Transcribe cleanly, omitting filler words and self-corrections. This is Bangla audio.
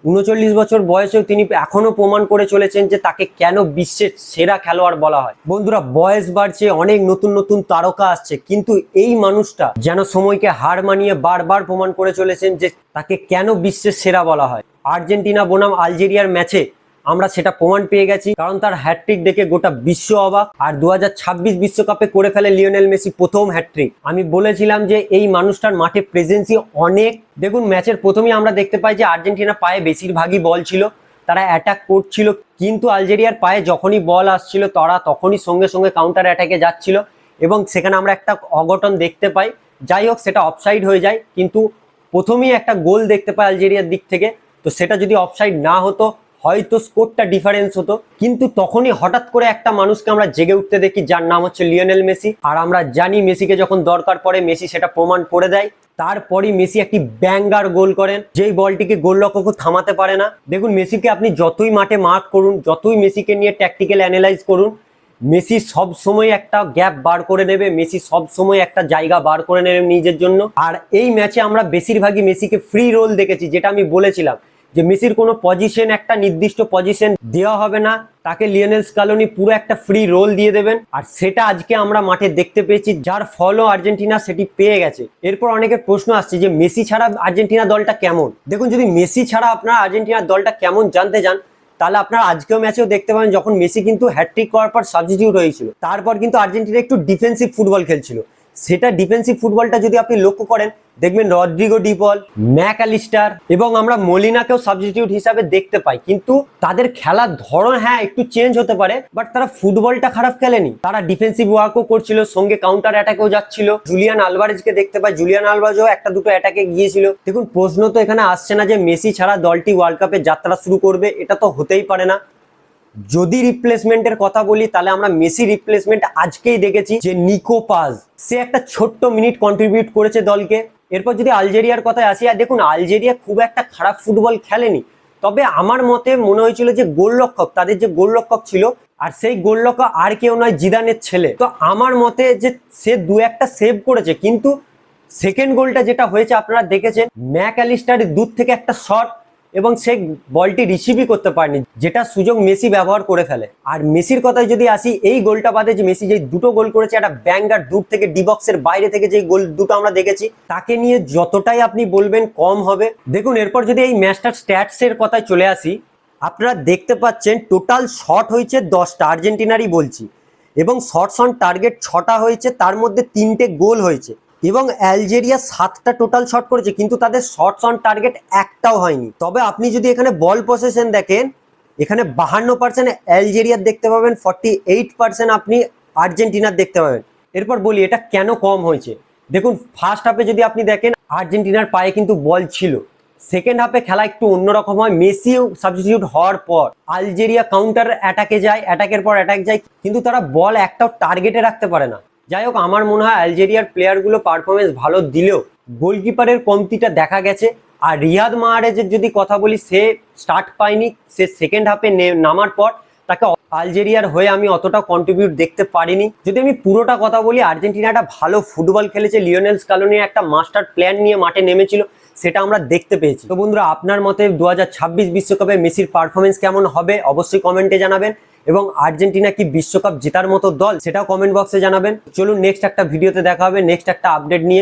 39 বছর বয়সেও তিনি এখনো প্রমাণ করে চলেছেন যে তাকে কেন বিশ্বের সেরা খেলোয়াড় বলা হয়। বন্ধুরা, বয়স বাড়ছে, অনেক নতুন নতুন তারকা আসছে, কিন্তু এই মানুষটা যেন সময়কে হার মানিয়ে বারবার প্রমাণ করে চলেছেন যে তাকে কেন বিশ্বের সেরা বলা হয়। আর্জেন্টিনা বনাম আলজেরিয়ার ম্যাচে আমরা সেটা প্রমাণ পেয়ে গেছি, কারণ তার হ্যাটট্রিক দেখে গোটা বিশ্ব অবাক। আর 2026 বিশ্বকাপে করে ফেলে লিওনেল মেসি প্রথম হ্যাটট্রিক। আমি বলেছিলাম যে এই মানুষটার মাঠে প্রেজেন্সই অনেক। দেখুন, ম্যাচের প্রথমেই আমরা দেখতে পাই যে আর্জেন্টিনা পায়ে বেশিরভাগই বল ছিল, তারা অ্যাটাক করছিল, কিন্তু আলজেরিয়ার পায়ে যখনই বল আসছিল তারা তখনই সঙ্গে সঙ্গে কাউন্টার অ্যাটাকে যাচ্ছিল এবং সেখানে আমরা একটা অঘটন দেখতে পাই। যাই হোক, সেটা অফসাইড হয়ে যায়, কিন্তু প্রথমেই একটা গোল দেখতে পাই আলজেরিয়ার দিক থেকে। তো সেটা যদি অফসাইড না হতো হয়তো স্কোরটা ডিফারেন্স হতো, কিন্তু তখনই হঠাৎ করে একটা মানুষকে আমরা জেগে উঠতে দেখি যার নাম হচ্ছে লিওনেল মেসি। আর আমরা জানি মেসিকে যখন দরকার পড়ে মেসি সেটা প্রমাণ করে দেয়। তারপরই মেসি একটি ব্যাঙ্গার গোল করেন, যেই বলটিকে গোলরক্ষক থামাতে পারে না। দেখুন, মেসিকে আপনি যতই মাঠে মার্ক করুন, যতই মেসিকে নিয়ে ট্যাকটিক্যাল অ্যানালাইজ করুন, মেসি সব সময় একটা গ্যাপ বার করে নেবে, মেসি সব সময় একটা জায়গা বার করে নেবে নিজের জন্য। আর এই ম্যাচে আমরা বেশিরভাগই মেসিকে ফ্রি রোল দেখেছি, যেটা আমি বলেছিলাম যে মেসির কোনো পজিশন, একটা নির্দিষ্ট পজিশন দেওয়া হবে না, তাকে লিওনেল স্কালোনি পুরো একটা ফ্রি রোল দিয়ে দেবেন। আর সেটা আজকে আমরা মাঠে দেখতে পেয়েছি, যার ফলও আর্জেন্টিনা সেটি পেয়ে গেছে। এরপর অনেকের প্রশ্ন আসছে যে মেসি ছাড়া আর্জেন্টিনা দলটা কেমন। দেখুন, যদি মেসি ছাড়া আপনারা আর্জেন্টিনার দলটা কেমন জানতে চান, তাহলে আপনারা আজকেও ম্যাচেও দেখতে পাবেন যখন মেসি কিন্তু হ্যাটট্রিক করার পর সাবস্টিটিউট হয়েছিল, তারপর কিন্তু আর্জেন্টিনা একটু ডিফেন্সিভ ফুটবল খেলছিল। সেটা ডিফেন্সিভ ফুটবলটা যদি আপনি লক্ষ্য করেন, দেখবেন রদ্রিগো ডিপল, ম্যাকঅ্যালিস্টার এবং আমরা মলিনাকেও সাবস্টিটিউট হিসাবে দেখতে পাই। কিন্তু তাদের খেলার ধরন একটু চেঞ্জ হতে পারে, বাট তারা ফুটবলটা খারাপ খেলেনি, তারা ডিফেন্সিভ ওয়ার্কও করছিল, সঙ্গে কাউন্টার অ্যাটাকেও যাচ্ছিল। জুলিয়ান আলভারেজকে দেখতে পাই, জুলিয়ান আলভারেজও একটা দুটো অ্যাটাকে গিয়েছিল। দেখুন, প্রশ্ন তো এখানে আসছে না যে মেসি ছাড়া দলটি ওয়ার্ল্ড কাপে যাত্রা শুরু করবে, এটা তো হতেই পারে না। যদি রিপ্লেসমেন্টের কথা বলি, তাহলে আমরা মেসি রিপ্লেসমেন্ট আজকেই দেখেছি যে নিকো পাজ, সে একটা ছোট্ট মিনিট কন্ট্রিবিউট করেছে দলকে। এরপর যদি আলজেরিয়ার কথায় আসি, আর দেখুন আলজেরিয়া খুব একটা খারাপ ফুটবল খেলেনি, তবে আমার মতে মনে হয়েছিল যে গোলরক্ষক, তাদের যে গোলরক্ষক ছিল, আর সেই গোলরক্ষক আর কেউ নয়, জিদানের ছেলে। তো আমার মতে যে সে দু একটা সেভ করেছে, কিন্তু সেকেন্ড গোলটা যেটা হয়েছে আপনারা দেখেছেন, ম্যাকঅ্যালিস্টার দূর থেকে একটা শট এবং সে বলটি রিসিভই করতে পারেনি, যেটা সুযোগ মেসি ব্যবহার করে ফেলে। আর মেসির কথায় যদি আসি, এই গোলটা বাদে যে মেসি যে দুটো গোল করেছে, একটা ব্যাঙ্গার দূর থেকে ডি বক্সের বাইরে থেকে যে গোল দুটো আমরা দেখেছি, তাকে নিয়ে যতটাই আপনি বলবেন কম হবে। দেখুন, এরপর যদি এই ম্যাচটার স্ট্যাটসের কথায় চলে আসি, আপনারা দেখতে পাচ্ছেন টোটাল শট হয়েছে 10টা, আর্জেন্টিনারই বলছি, এবং শটস অন টার্গেট 6টা হয়েছে, তার মধ্যে 3টে গোল হয়েছে। এবং অ্যালজেরিয়া 7টা টোটাল শট করেছে, কিন্তু তাদের শটস অন টার্গেট একটাও হয়নি। তবে আপনি যদি এখানে বল পসেশন দেখেন, এখানে 52% অ্যালজেরিয়ার দেখতে পাবেন, 48% আপনি আর্জেন্টিনার দেখতে পাবেন। এরপর বলি এটা কেন কম হয়েছে। দেখুন, ফার্স্ট হাফে যদি আপনি দেখেন, আর্জেন্টিনার পায়ে কিন্তু বল ছিল। সেকেন্ড হাফে খেলা একটু অন্যরকম হয়, মেসিও সাবস্টিটিউট হওয়ার পর আলজেরিয়া কাউন্টার অ্যাটাকে যায়, অ্যাটাকের পর অ্যাটাক যায়, কিন্তু তারা বল একটাও টার্গেটে রাখতে পারে না। যাই হোক, আমার মনে হয় আলজেরিয়ার প্লেয়ারগুলো পারফরমেন্স ভালো দিলেও গোলকিপারের কমতিটা দেখা গেছে। আর রিয়াদ মাহরেজের যদি কথা বলি, সে স্টার্ট পায়নি, সে সেকেন্ড হাফে নামার পর তাকে আলজেরিয়ার হয়ে আমি অতটা কন্ট্রিবিউট দেখতে পারিনি। যদি আমি পুরোটা কথা বলি, আর্জেন্টিনা একটা ভালো ফুটবল খেলেছে, লিওনেল স্কালোনি একটা মাস্টার প্ল্যান নিয়ে মাঠে নেমেছিল, সেটা আমরা দেখতে পেয়েছি। তো বন্ধুরা, আপনার মতে 2026 বিশ্বকাপে মেসির পারফরমেন্স কেমন হবে অবশ্যই কমেন্টে জানাবেন, এবং আর্জেন্টিনা কি বিশ্বকাপ জেতার মতো দল সেটাও কমেন্ট বক্সে জানাবেন। চলুন নেক্সট একটা ভিডিওতে দেখা হবে, নেক্সট একটা আপডেট নিয়ে।